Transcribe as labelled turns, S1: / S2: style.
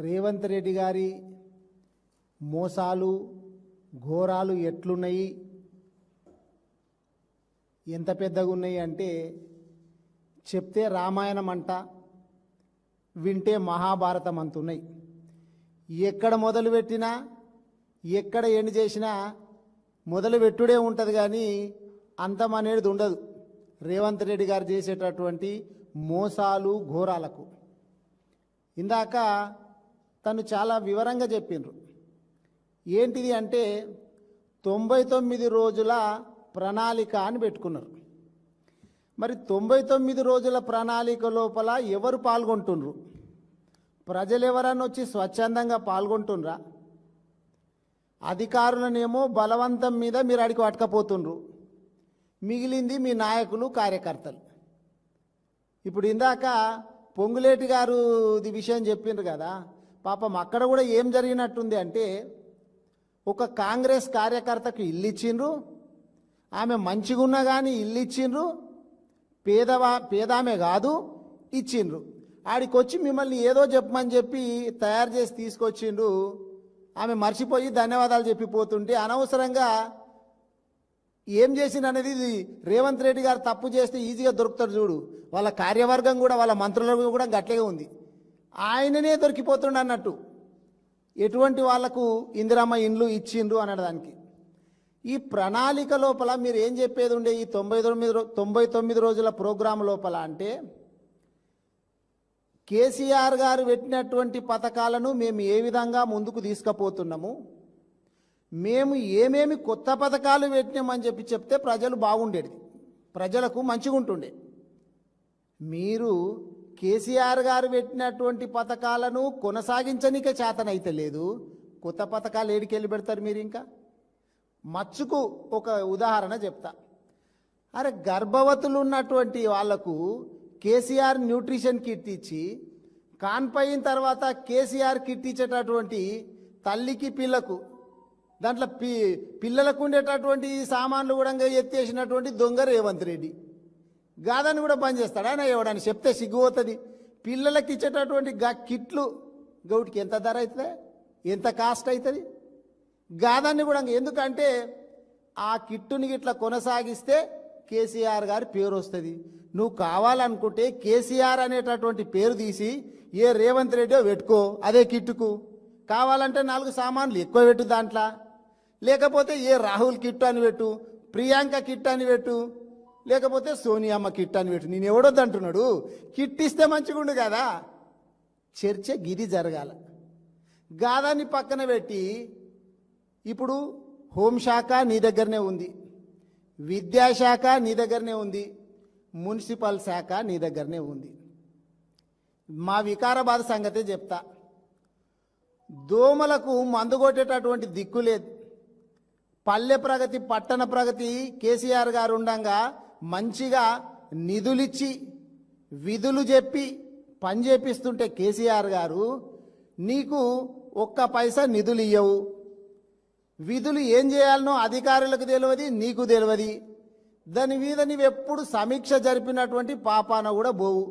S1: రేవంత్ రెడ్డి గారి మోసాలు ఘోరాలు ఎట్లున్నాయి, ఎంత పెద్దగా ఉన్నాయి అంటే చెప్తే రామాయణం అంట, వింటే మహాభారతం అంతున్నాయి. ఎక్కడ మొదలుపెట్టినా ఎక్కడ ఎండ్ చేసినా మొదలు పెట్టుడే ఉంటుంది, కానీ అంతం అనేది ఉండదు. రేవంత్ రెడ్డి గారు చేసేటటువంటి మోసాలు ఘోరాలకు ఇందాక తను చాలా వివరంగా చెప్పిండ్రు. ఏంటిది అంటే 99 రోజుల ప్రణాళిక అని పెట్టుకున్నారు. మరి 99 రోజుల ప్రణాళిక లోపల ఎవరు పాల్గొంటుండ్రు? ప్రజలు ఎవరన్నా వచ్చి స్వచ్ఛందంగా పాల్గొంటుండ్రా? అధికారులనేమో బలవంతం మీద మీరు అడిగి పట్టుకపోతుండ్రు, మిగిలింది మీ నాయకులు కార్యకర్తలు. ఇప్పుడు ఇందాక పొంగులేటి గారు ఇది విషయం చెప్పిండ్రు కదా, పాపం అక్కడ కూడా ఏం జరిగినట్టుంది అంటే ఒక కాంగ్రెస్ కార్యకర్తకు ఇల్లు ఇచ్చిండ్రు, ఆమె మంచిగున్నా కానీ ఇల్లు ఇచ్చిండ్రు, పేదామె కాదు ఇచ్చిండ్రు. ఆడికొచ్చి మిమ్మల్ని ఏదో చెప్పమని చెప్పి తయారు చేసి తీసుకొచ్చిండ్రు. ఆమె మర్చిపోయి ధన్యవాదాలు చెప్పిపోతుంటే అనవసరంగా ఏం చేసిందనేది రేవంత్ రెడ్డి గారు తప్పు చేస్తే ఈజీగా దొరుకుతాడు చూడు. వాళ్ళ కార్యవర్గం కూడా వాళ్ళ మంత్రులకు కూడా గట్టిగా ఉంది, ఆయననే దొరికిపోతుండ అన్నట్టు. ఎటువంటి వాళ్లకు ఇందిరమ్మ ఇండ్లు ఇచ్చిండ్రు అనడానికి ఈ ప్రణాళిక లోపల మీరు ఏం చెప్పేది ఉండే? ఈ 99 రోజుల ప్రోగ్రాం లోపల అంటే కేసీఆర్ గారు పెట్టినటువంటి పథకాలను మేము ఏ విధంగా ముందుకు తీసుకుపోతున్నాము, మేము ఏమేమి కొత్త పథకాలు పెట్టినామని చెప్తే ప్రజలు బాగుండేది, ప్రజలకు మంచిగా ఉంటుండే. మీరు కేసీఆర్ గారు పెట్టినటువంటి పథకాలను కొనసాగించనికే చేతనైతే లేదు, కొత్త పథకాలు ఏడికెళ్ళి పెడతారు మీరు? ఇంకా మచ్చుకు ఒక ఉదాహరణ చెప్తా. అరే, గర్భవతులు ఉన్నటువంటి వాళ్లకు కేసీఆర్ న్యూట్రిషన్ కిట్ ఇచ్చి కాన్పయిన తర్వాత కేసీఆర్ కిట్ ఇచ్చేటటువంటి తల్లికి పిల్లకు దాంట్లో పిల్లలకు ఉండేటటువంటి సామాన్లు కూడా ఎత్తేసినటువంటి దొంగ రేవంత్ రెడ్డి గాదాన్ని కూడా బంద్ చేస్తాడా? ఆయన ఎవడని చెప్తే సిగ్గుపోతుంది. పిల్లలకి ఇచ్చేటటువంటి కిట్లు గౌటికి ఎంత ధర అవుతుంది, ఎంత కాస్ట్ అవుతుంది? గాదాన్ని కూడా ఎందుకంటే ఆ కిట్టుని ఇట్లా కొనసాగిస్తే కేసీఆర్ గారి పేరు వస్తుంది. నువ్వు కావాలనుకుంటే కేసీఆర్ అనేటటువంటి పేరు తీసి ఏ రేవంత్ రెడ్డి పెట్టుకో, అదే కిట్టుకు కావాలంటే 4 సామాన్లు ఎక్కువ పెట్టు దాంట్లో, లేకపోతే ఏ రాహుల్ కిట్ అని పెట్టు, ప్రియాంక కిట్ అని పెట్టు, లేకపోతే సోనియమ్మ కిట్ అని పెట్టు. నేను ఎవడొద్దు అంటున్నాడు, కిట్ ఇస్తే మంచిగుండు కదా. చర్చ గిరి జరగాల. గాదాన్ని పక్కన పెట్టి ఇప్పుడు హోంశాఖ నీ దగ్గరనే ఉంది, విద్యాశాఖ నీ దగ్గరనే ఉంది, మున్సిపల్ శాఖ నీ దగ్గరనే ఉంది. మా వికారాబాద్ సంగతే చెప్తా. దోమలకు మందు కొట్టేటటువంటి దిక్కు లేదు. పల్లె ప్రగతి పట్టణ ప్రగతి కేసీఆర్ గారు ఉండంగా మంచిగా నిధులిచ్చి విధులు చెప్పి పని చేపిస్తుంటే కేసీఆర్ గారు నీకు ఒక్క పైసా నిధులు ఇయ్యవు, విధులు ఏం చేయాలనో అధికారులకు తెలియదు, నీకు తెలియదు. దాని మీద నీవెప్పుడు సమీక్ష జరిపినటువంటి పాపాన కూడా పోవు.